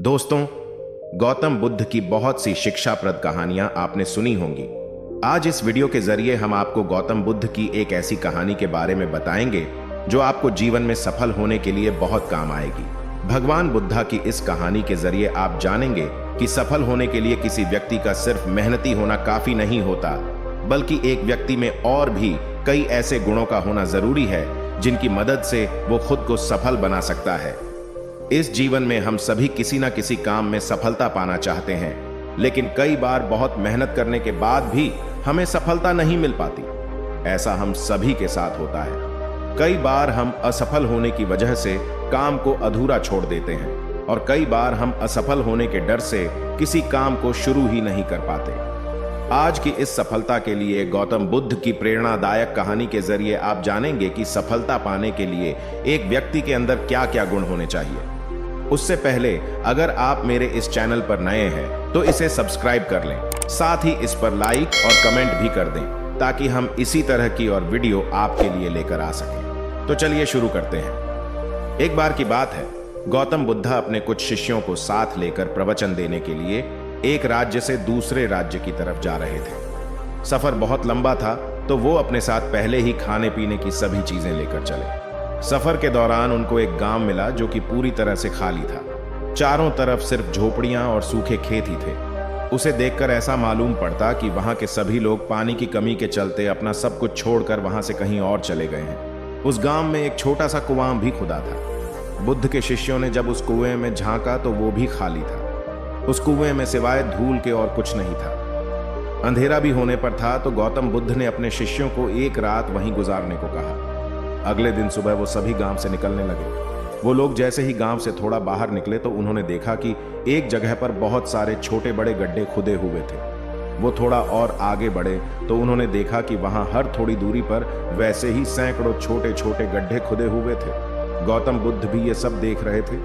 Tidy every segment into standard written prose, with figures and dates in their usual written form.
दोस्तों, गौतम बुद्ध की बहुत सी शिक्षाप्रद कहानियां आपने सुनी होंगी। आज इस वीडियो के जरिए हम आपको गौतम बुद्ध की एक ऐसी कहानी के बारे में बताएंगे जो आपको जीवन में सफल होने के लिए बहुत काम आएगी। भगवान बुद्धा की इस कहानी के जरिए आप जानेंगे कि सफल होने के लिए किसी व्यक्ति का सिर्फ मेहनती होना काफी नहीं होता, बल्कि एक व्यक्ति में और भी कई ऐसे गुणों का होना जरूरी है जिनकी मदद से वो खुद को सफल बना सकता है। इस जीवन में हम सभी किसी ना किसी काम में सफलता पाना चाहते हैं, लेकिन कई बार बहुत मेहनत करने के बाद भी हमें सफलता नहीं मिल पाती। ऐसा हम सभी के साथ होता है। कई बार हम असफल होने की वजह से काम को अधूरा छोड़ देते हैं और कई बार हम असफल होने के डर से किसी काम को शुरू ही नहीं कर पाते। आज की इस सफलता के लिए गौतम बुद्ध की प्रेरणादायक कहानी के जरिए आप जानेंगे कि सफलता पाने के लिए एक व्यक्ति के अंदर क्या क्या गुण होने चाहिए। उससे पहले अगर आप मेरे इस चैनल पर नए हैं तो इसे सब्सक्राइब कर लें, साथ ही इस पर लाइक और कमेंट भी कर दें ताकि हम इसी तरह की और वीडियो आपके लिए लेकर आ सकें। तो चलिए शुरू करते हैं। एक बार की बात है, गौतम बुद्धा अपने कुछ शिष्यों को साथ लेकर प्रवचन देने के लिए एक राज्य से दूसरे राज्य की तरफ जा रहे थे। सफर बहुत लंबा था, तो वो अपने साथ पहले ही खाने पीने की सभी चीजें लेकर चले। सफर के दौरान उनको एक गांव मिला जो कि पूरी तरह से खाली था। चारों तरफ सिर्फ झोपड़ियां और सूखे खेत ही थे। उसे देखकर ऐसा मालूम पड़ता कि वहां के सभी लोग पानी की कमी के चलते अपना सब कुछ छोड़कर वहां से कहीं और चले गए हैं। उस गांव में एक छोटा सा कुआं भी खुदा था। बुद्ध के शिष्यों ने जब उस कुएं में झांका तो वो भी खाली था। उस कुएं में सिवाय धूल के और कुछ नहीं था। अंधेरा भी होने पर था, तो गौतम बुद्ध ने अपने शिष्यों को एक रात वहीं गुजारने को कहा। अगले दिन सुबह वो सभी गांव से निकलने लगे। वो लोग जैसे ही गांव से थोड़ा बाहर निकले तो उन्होंने देखा कि एक जगह पर बहुत सारे छोटे बड़े गड्ढे खुदे हुए थे। वो थोड़ा और आगे बढ़े तो उन्होंने देखा कि वहां हर थोड़ी दूरी पर वैसे ही सैकड़ों छोटे छोटे गड्ढे खुदे हुए थे। गौतम बुद्ध भी ये सब देख रहे थे,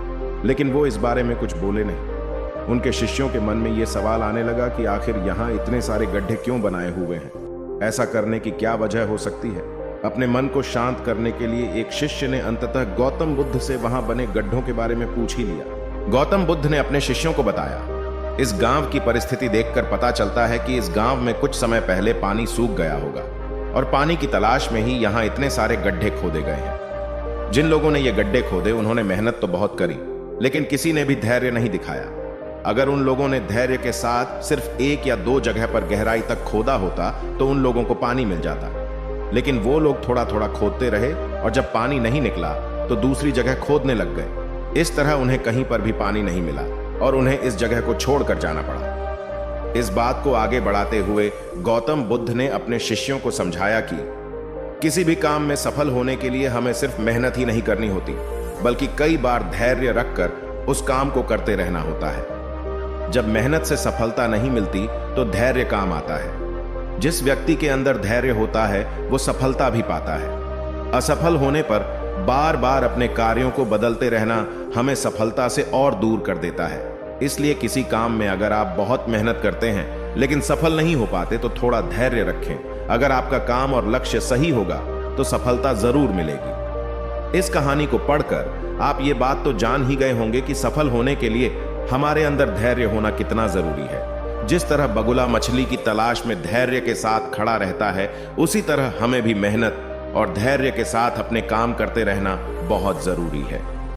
लेकिन वो इस बारे में कुछ बोले नहीं। उनके शिष्यों के मन में ये सवाल आने लगा कि आखिर यहाँ इतने सारे गड्ढे क्यों बनाए हुए हैं? ऐसा करने की क्या वजह हो सकती है? अपने मन को शांत करने के लिए एक शिष्य ने अंततः गौतम बुद्ध से वहां बने गड्ढों के बारे में पूछ ही लिया। गौतम बुद्ध ने अपने शिष्यों को बताया, इस गांव की परिस्थिति देखकर पता चलता है कि इस गांव में कुछ समय पहले पानी सूख गया होगा और पानी की तलाश में ही यहाँ इतने सारे गड्ढे खोदे गए हैं। जिन लोगों ने ये गड्ढे खोदे उन्होंने मेहनत तो बहुत करी, लेकिन किसी ने भी धैर्य नहीं दिखाया। अगर उन लोगों ने धैर्य के साथ सिर्फ एक या दो जगह पर गहराई तक खोदा होता तो उन लोगों को पानी मिल जाता, लेकिन वो लोग थोड़ा थोड़ा खोदते रहे और जब पानी नहीं निकला तो दूसरी जगह खोदने लग गए। इस तरह उन्हें कहीं पर भी पानी नहीं मिला और उन्हें इस जगह को छोड़कर जाना पड़ा। इस बात को आगे बढ़ाते हुए गौतम बुद्ध ने अपने शिष्यों को समझाया कि किसी भी काम में सफल होने के लिए हमें सिर्फ मेहनत ही नहीं करनी होती, बल्कि कई बार धैर्य रखकर उस काम को करते रहना होता है। जब मेहनत से सफलता नहीं मिलती तो धैर्य काम आता है। जिस व्यक्ति के अंदर धैर्य होता है वो सफलता भी पाता है। असफल होने पर बार बार अपने कार्यों को बदलते रहना हमें सफलता से और दूर कर देता है। इसलिए किसी काम में अगर आप बहुत मेहनत करते हैं लेकिन सफल नहीं हो पाते तो थोड़ा धैर्य रखें। अगर आपका काम और लक्ष्य सही होगा तो सफलता जरूर मिलेगी। इस कहानी को पढ़कर आप ये बात तो जान ही गए होंगे कि सफल होने के लिए हमारे अंदर धैर्य होना कितना जरूरी है। जिस तरह बगुला मछली की तलाश में धैर्य के साथ खड़ा रहता है, उसी तरह हमें भी मेहनत और धैर्य के साथ अपने काम करते रहना बहुत जरूरी है।